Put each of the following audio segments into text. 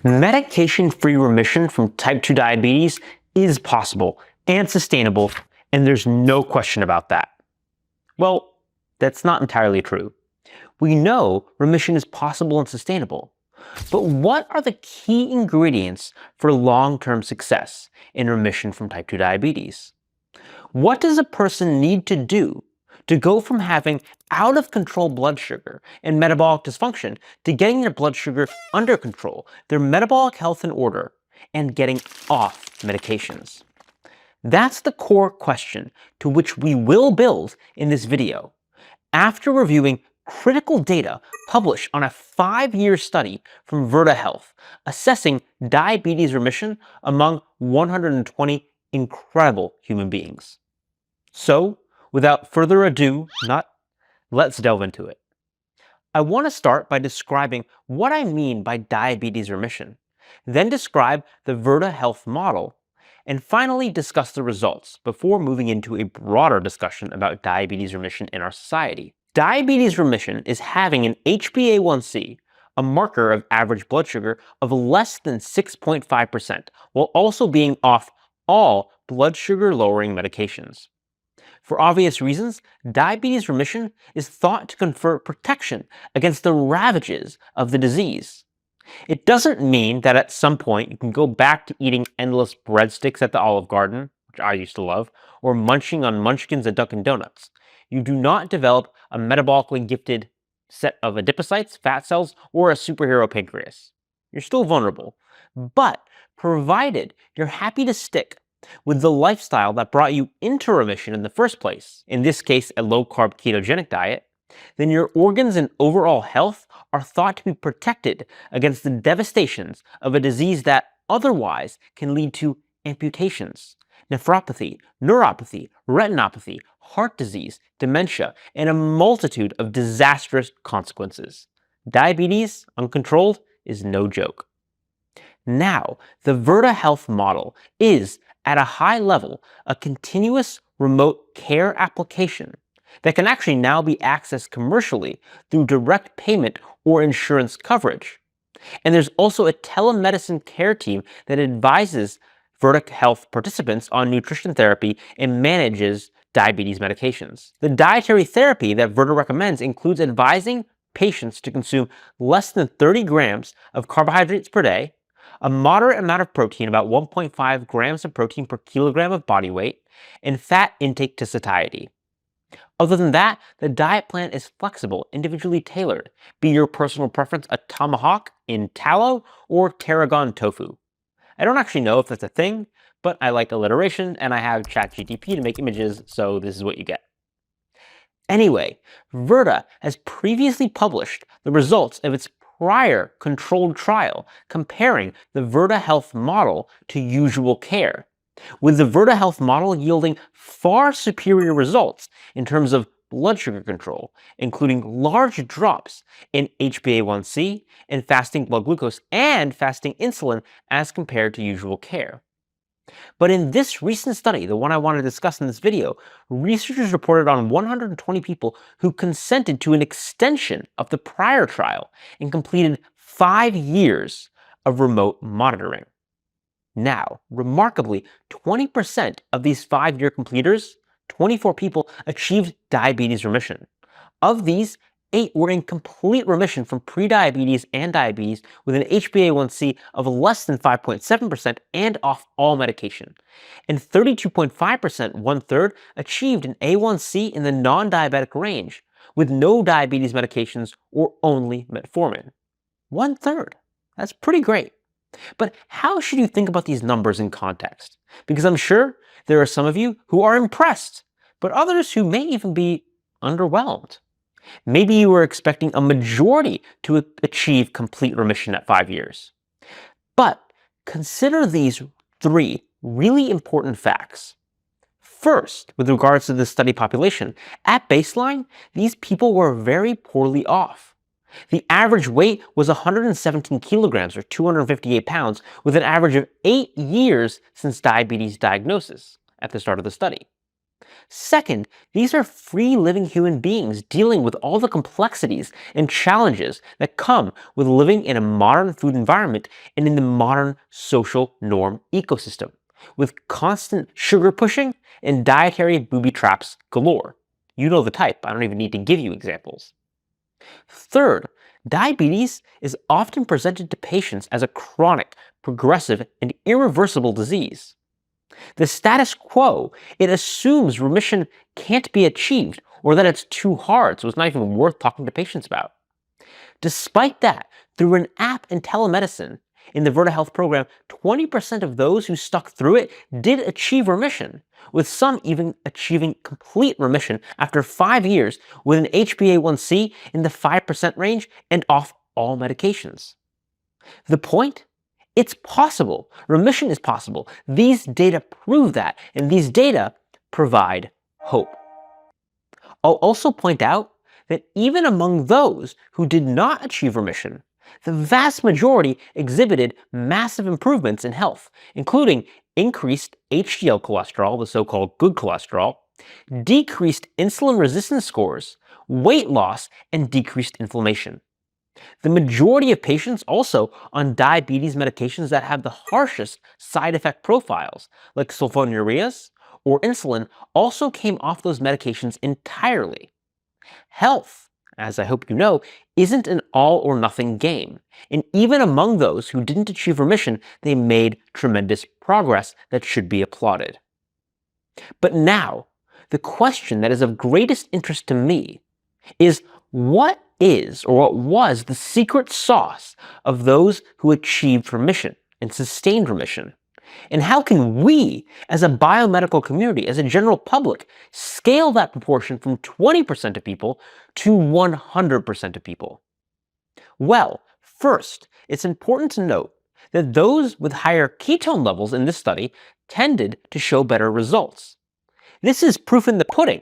Medication-free remission from type 2 diabetes is possible and sustainable, and there's no question about that. Well, that's not entirely true. We know remission is possible and sustainable, but what are the key ingredients for long-term success in remission from type 2 diabetes? What does a person need to do to go from having out-of-control blood sugar and metabolic dysfunction to getting their blood sugar under control, their metabolic health in order, and getting off medications? That's the core question to which we will build in this video, after reviewing critical data published on a 5-year study from Virta Health, assessing diabetes remission among 120 incredible human beings. So, without further ado, let's delve into it. I want to start by describing what I mean by diabetes remission, then describe the Virta Health model, and finally discuss the results before moving into a broader discussion about diabetes remission in our society. Diabetes remission is having an HbA1c, a marker of average blood sugar, of less than 6.5%, while also being off all blood sugar lowering medications. For obvious reasons, diabetes remission is thought to confer protection against the ravages of the disease. It doesn't mean that at some point you can go back to eating endless breadsticks at the Olive Garden, which I used to love, or munching on munchkins at Dunkin' Donuts. You do not develop a metabolically gifted set of adipocytes, fat cells, or a superhero pancreas. You're still vulnerable, but provided you're happy to stick with the lifestyle that brought you into remission in the first place, in this case a low-carb ketogenic diet, then your organs and overall health are thought to be protected against the devastations of a disease that otherwise can lead to amputations, nephropathy, neuropathy, retinopathy, heart disease, dementia, and a multitude of disastrous consequences. Diabetes, uncontrolled, is no joke. Now, the Virta Health model is, at a high level, a continuous remote care application that can actually now be accessed commercially through direct payment or insurance coverage. And there's also a telemedicine care team that advises Virta Health participants on nutrition therapy and manages diabetes medications. The dietary therapy that Virta recommends includes advising patients to consume less than 30 grams of carbohydrates per day, a moderate amount of protein, about 1.5 grams of protein per kilogram of body weight, and fat intake to satiety. Other than that, the diet plan is flexible, individually tailored, be your personal preference a tomahawk in tallow or tarragon tofu. I don't actually know if that's a thing, but I like alliteration and I have ChatGPT to make images, so this is what you get. Anyway, Virta has previously published the results of its prior controlled trial comparing the Virta Health model to usual care, with the Virta Health model yielding far superior results in terms of blood sugar control, including large drops in HbA1c and fasting blood glucose and fasting insulin as compared to usual care. But in this recent study, the one I want to discuss in this video, researchers reported on 120 people who consented to an extension of the prior trial and completed 5 years of remote monitoring. Now, remarkably, 20% of these 5-year completers, 24 people, achieved diabetes remission. Of these, 8 were in complete remission from prediabetes and diabetes with an HbA1c of less than 5.7% and off all medication. And 32.5%, 1/3, achieved an A1c in the non-diabetic range with no diabetes medications or only metformin. 1/3. That's pretty great. But how should you think about these numbers in context? Because I'm sure there are some of you who are impressed, but others who may even be underwhelmed. Maybe you were expecting a majority to achieve complete remission at 5 years. But consider these 3 really important facts. First, with regards to the study population, at baseline, these people were very poorly off. The average weight was 117 kilograms or 258 pounds with an average of 8 years since diabetes diagnosis at the start of the study. Second, these are free living human beings dealing with all the complexities and challenges that come with living in a modern food environment and in the modern social norm ecosystem, with constant sugar pushing and dietary booby traps galore. You know the type, I don't even need to give you examples. Third, diabetes is often presented to patients as a chronic, progressive, and irreversible disease. The status quo, it assumes remission can't be achieved or that it's too hard, so it's not even worth talking to patients about. Despite that, through an app and telemedicine in the Virta Health program, 20% of those who stuck through it did achieve remission, with some even achieving complete remission after 5 years with an HbA1c in the 5% range and off all medications. The point? It's possible. Remission is possible. These data prove that, and these data provide hope. I'll also point out that even among those who did not achieve remission, the vast majority exhibited massive improvements in health, including increased HDL cholesterol, the so-called good cholesterol, decreased insulin resistance scores, weight loss, and decreased inflammation. The majority of patients also on diabetes medications that have the harshest side effect profiles, like sulfonylureas or insulin, also came off those medications entirely. Health, as I hope you know, isn't an all or nothing game, and even among those who didn't achieve remission, they made tremendous progress that should be applauded. But now, the question that is of greatest interest to me is, what is or what was the secret sauce of those who achieved remission and sustained remission? And how can we, as a biomedical community, as a general public, scale that proportion from 20% of people to 100% of people? Well, first, it's important to note that those with higher ketone levels in this study tended to show better results. This is proof in the pudding.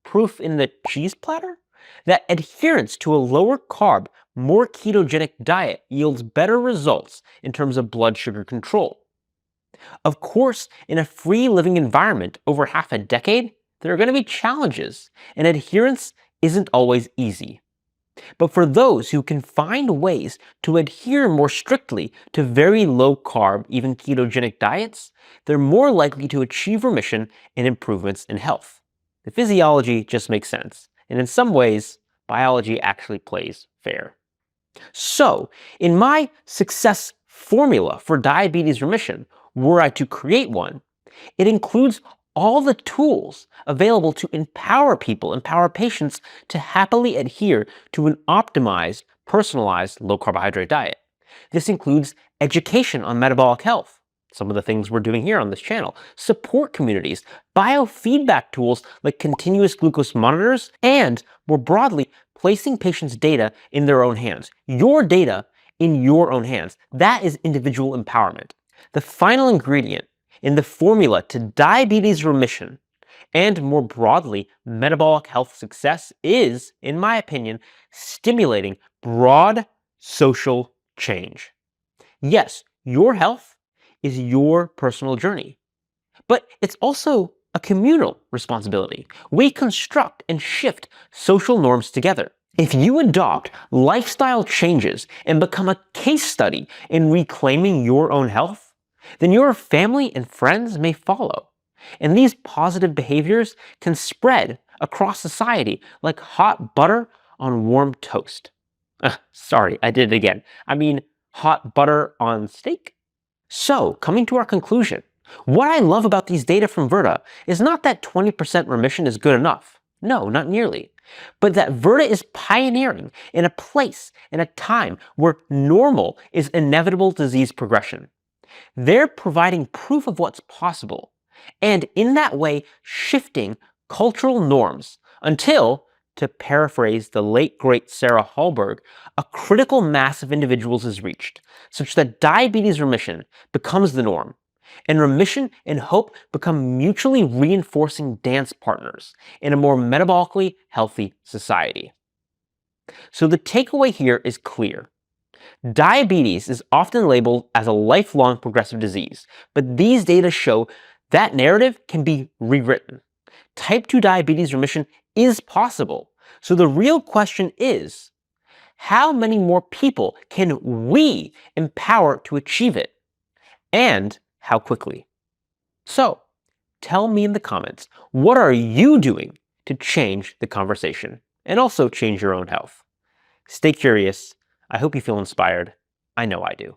Proof in the cheese platter? That adherence to a lower carb, more ketogenic diet yields better results in terms of blood sugar control. Of course, in a free living environment over half a decade, there are going to be challenges, and adherence isn't always easy. But for those who can find ways to adhere more strictly to very low carb, even ketogenic diets, they're more likely to achieve remission and improvements in health. The physiology just makes sense, and in some ways, biology actually plays fair. So, in my success formula for diabetes remission, were I to create one, it includes all the tools available to empower patients to happily adhere to an optimized, personalized low-carbohydrate diet. This includes education on metabolic health, some of the things we're doing here on this channel, support communities, biofeedback tools like continuous glucose monitors, and, more broadly, placing patients' data in their own hands. Your data in your own hands. That is individual empowerment. The final ingredient in the formula to diabetes remission and, more broadly, metabolic health success is, in my opinion, stimulating broad social change. Yes, your health is your personal journey, but it's also a communal responsibility. We construct and shift social norms together. If you adopt lifestyle changes and become a case study in reclaiming your own health, then your family and friends may follow. And these positive behaviors can spread across society like hot butter on warm toast. Sorry, I did it again. I mean, hot butter on steak? So, coming to our conclusion, what I love about these data from Virta is not that 20% remission is good enough. No, not nearly. But that Virta is pioneering in a place, in a time where normal is inevitable disease progression. They're providing proof of what's possible, and in that way shifting cultural norms until, to paraphrase the late great Sarah Hallberg, a critical mass of individuals is reached, such that diabetes remission becomes the norm, and remission and hope become mutually reinforcing dance partners in a more metabolically healthy society. So the takeaway here is clear. Diabetes is often labeled as a lifelong progressive disease, but these data show That narrative can be rewritten. Type 2 diabetes remission is possible. So the real question is, how many more people can we empower to achieve it? And how quickly? So, tell me in the comments, what are you doing to change the conversation and also change your own health? Stay curious. I hope you feel inspired. I know I do.